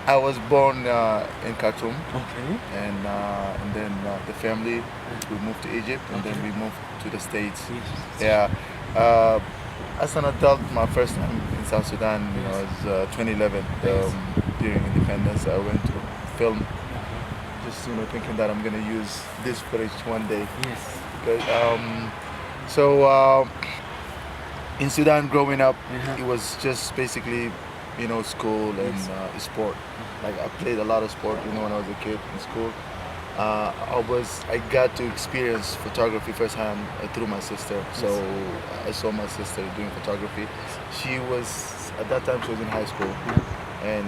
I was born in Khartoum, Okay. and then the family we moved to Egypt, and then Okay. we moved to the States. Yes. Yeah. Uh, as an adult, my first time in South Sudan Yes. was 2011 Yes. during independence. I went to film, Uh-huh. just thinking that I'm gonna use this footage one day. Yes. But, so in Sudan, growing up, Uh-huh. it was just basically, school and Yes. sport. Like I played a lot of sport, when I was a kid in school. I got to experience photography firsthand through my sister. So I saw my sister doing photography. She was at that time she was in high school, and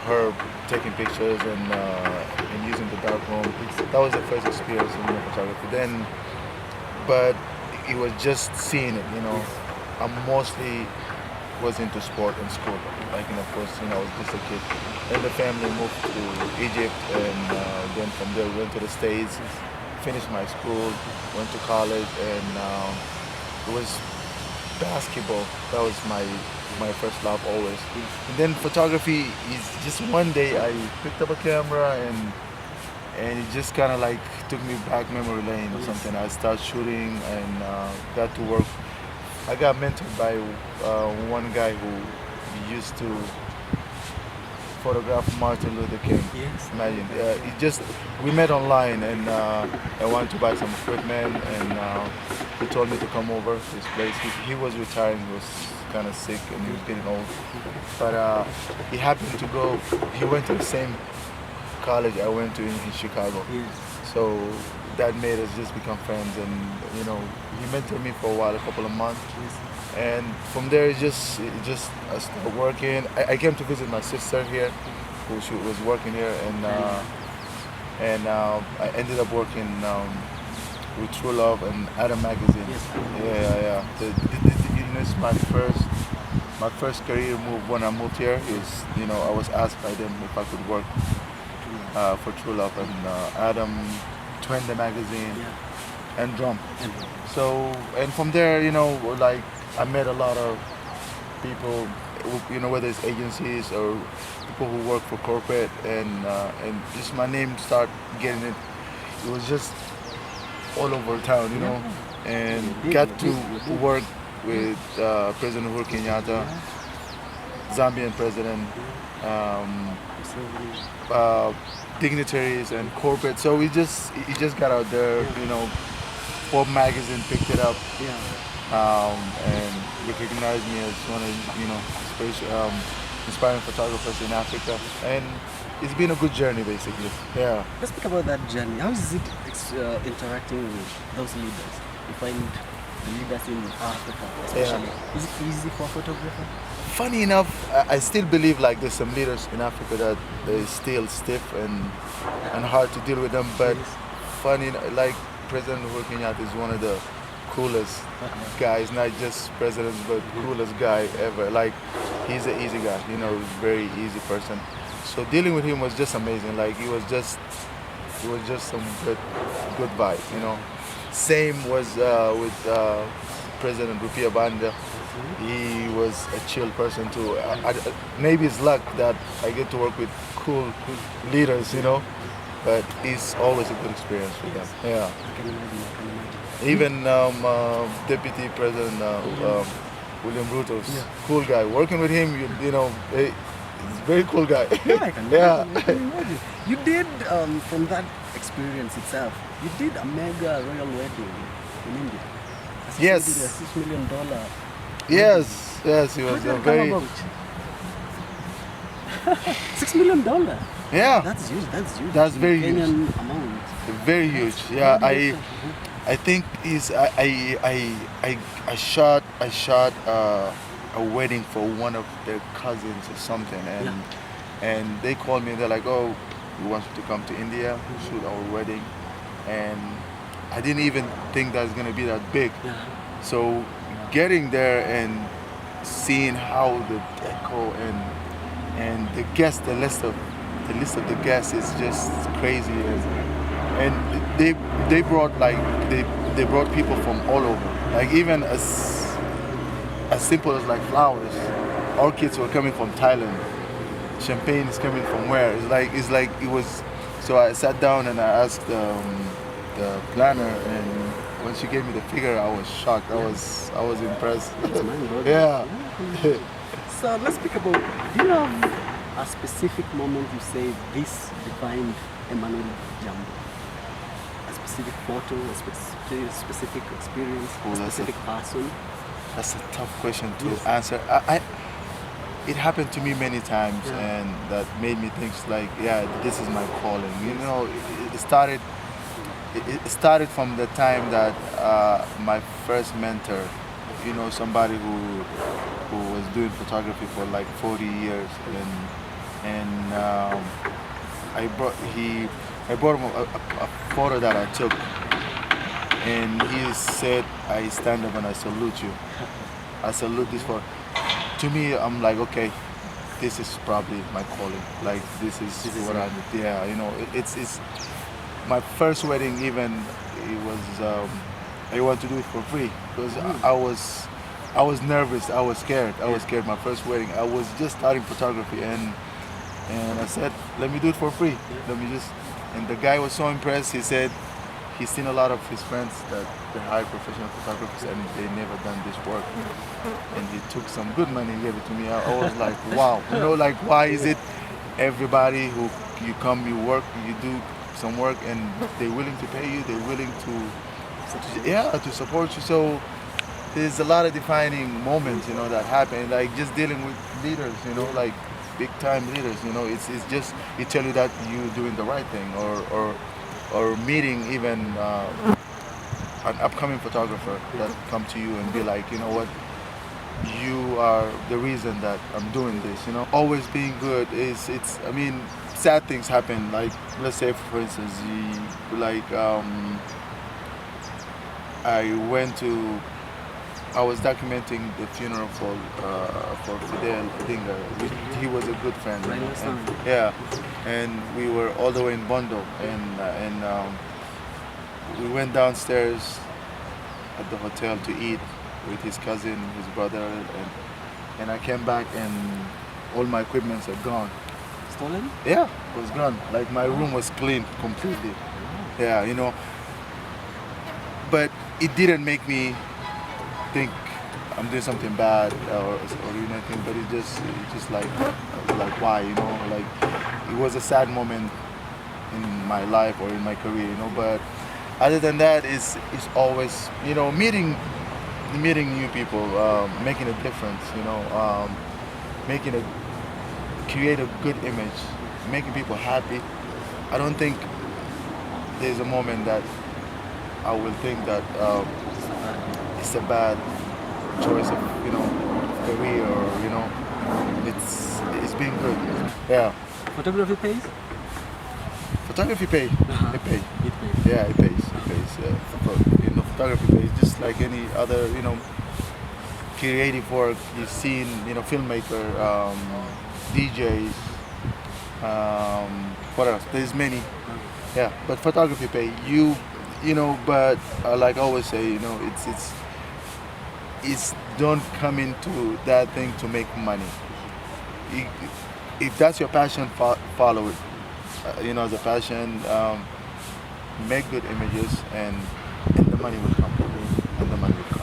her taking pictures and using the darkroom. That was the first experience in photography. Then, but it was just seeing it. I mostly was into sport in school. Like, of course, I was just a kid. Then the family moved to Egypt, and then from there we went to the States, finished my school, went to college, and it was basketball. That was my first love always. And then photography is just one day I picked up a camera and it just kind of like took me back memory lane or something. I started shooting and got to work. I got mentored by one guy who used to photograph Martin Luther King. Yes. Imagine, we met online, and I wanted to buy some equipment, and he told me to come over to his place. He was retiring, he was kind of sick, and he was getting old. But he happened to go. He went to the same college I went to in Chicago. Yes. So that made us just become friends, and he mentored me for a while, a couple of months. And from there, I started working. I came to visit my sister here, who she was working here, and I ended up working with True Love and Adam Magazine. Yes. Yeah. It's my first career move when I moved here. Is I was asked by them if I could work for True Love and Adam, Twin the magazine, and Drum. So, and from there, like I met a lot of people, whether it's agencies or people who work for corporate, and just my name started getting it. It was just all over town, and got to work with President Uhuru Kenyatta, Zambian president, dignitaries and corporate. So it just got out there, Forbes magazine picked it up, and recognized me as one of inspiring photographers in Africa, and it's been a good journey basically. Yeah. Let's speak about that journey. How is it interacting with those leaders? You find the leaders in Africa, especially. Is it easy for a photographer? Funny enough, I still believe like there's some leaders in Africa that they're still stiff and hard to deal with them. But funny, like President Uhuru Kenyatta is one of the coolest guys, not just president, but coolest guy ever. Like he's an easy guy, very easy person. So dealing with him was just amazing. Like it was just some good vibe, Same was with President Rupia Banda. He was a chill person too. Maybe it's luck that I get to work with cool leaders, But it's always a good experience with them. Yeah. I can imagine. Even Deputy President William Ruto's cool guy. Working with him, he's a very cool guy. Yeah, I can Yeah. imagine. I can imagine. You did, from that experience itself, you did a mega royal wedding in India. Yes. You did a $6 million. Yes, he How was did a that come very about? $6 million. yeah. That's huge. That's very huge. Kenyan amount. Very huge. Yeah, I think I shot a wedding for one of their cousins or something, and they called me. They're like, "Oh, we want you to come to India, shoot our wedding," and I didn't even think that's gonna be that big. So getting there and seeing how the deco and the guests, the list of the guests is just crazy, and they brought they brought people from all over, like even as simple as like flowers. Orchids were coming from Thailand, champagne is coming from where? It's like it was. So I sat down and I asked the planner, and when she gave me the figure, I was shocked. I was impressed. It's mind-boggling. Yeah. So let's speak about, do you have a specific moment you say this defined Emmanuel Jambo? A specific photo, a specific experience, Oh, a that's specific person? That's a tough question to Yes. answer. It happened to me many times, Yeah. and that made me think like, yeah, this is my calling. You know, it started. It started from the time that my first mentor, you know, somebody who was doing photography for like 40 years, and I brought him a photo that I took, and he said, I stand up and I salute you. I salute this photo. To me, I'm like, okay, this is probably my calling. Like this is what I, yeah, you know, it's my first wedding. Even it was, I want to do it for free because I was nervous. I was scared. I was scared. My first wedding, I was just starting photography, and I said, let me do it for free. Let me just. And the guy was so impressed. He said he's seen a lot of his friends that they hired professional photographers and they never done this work. And he took some good money and gave it to me. I was like, wow. You know, like why is it everybody who you come, you work, you do some work, and they're willing to pay you. They're willing to support you. So there's a lot of defining moments, you know, that happen. Like just dealing with leaders, you know, like big time leaders. You know, it's just it tell you that you're doing the right thing, or meeting even an upcoming photographer that come to you and be like, you know what, you are the reason that I'm doing this. You know, always being good is it's. I mean, sad things happen. Like let's say, for instance, I went to. I was documenting the funeral for Fidel Odinga. He was a good friend. You Right, know, that's and, fine. yeah, and we were all the way in Bondo, and we went downstairs at the hotel to eat with his cousin, his brother, and I came back and all my equipments are gone. Stolen? Yeah, it was gone. Like my room was clean completely. Yeah, you know. But it didn't make me think I'm doing something bad or anything. But it just like I was like why, you know, like it was a sad moment in my life or in my career, you know. But other than that, it's always, you know, meeting new people, making a difference, you know, making a create a good image, making people happy. I don't think there's a moment that I will think that it's a bad choice of, you know, career, or you know, it's been good. Yeah, Photography pays? photography pay. It pay. It pays. Yeah, it pays. It pays. You know, photography pays just like any other, you know, creative work. You've seen, you know, filmmaker, DJs. What else? There's many. Yeah, but photography pay. You know, but like I always say, you know, it's don't come into that thing to make money. You, if that's your passion, follow it. You know, as a passion, make good images, and the money will come. And the money will come.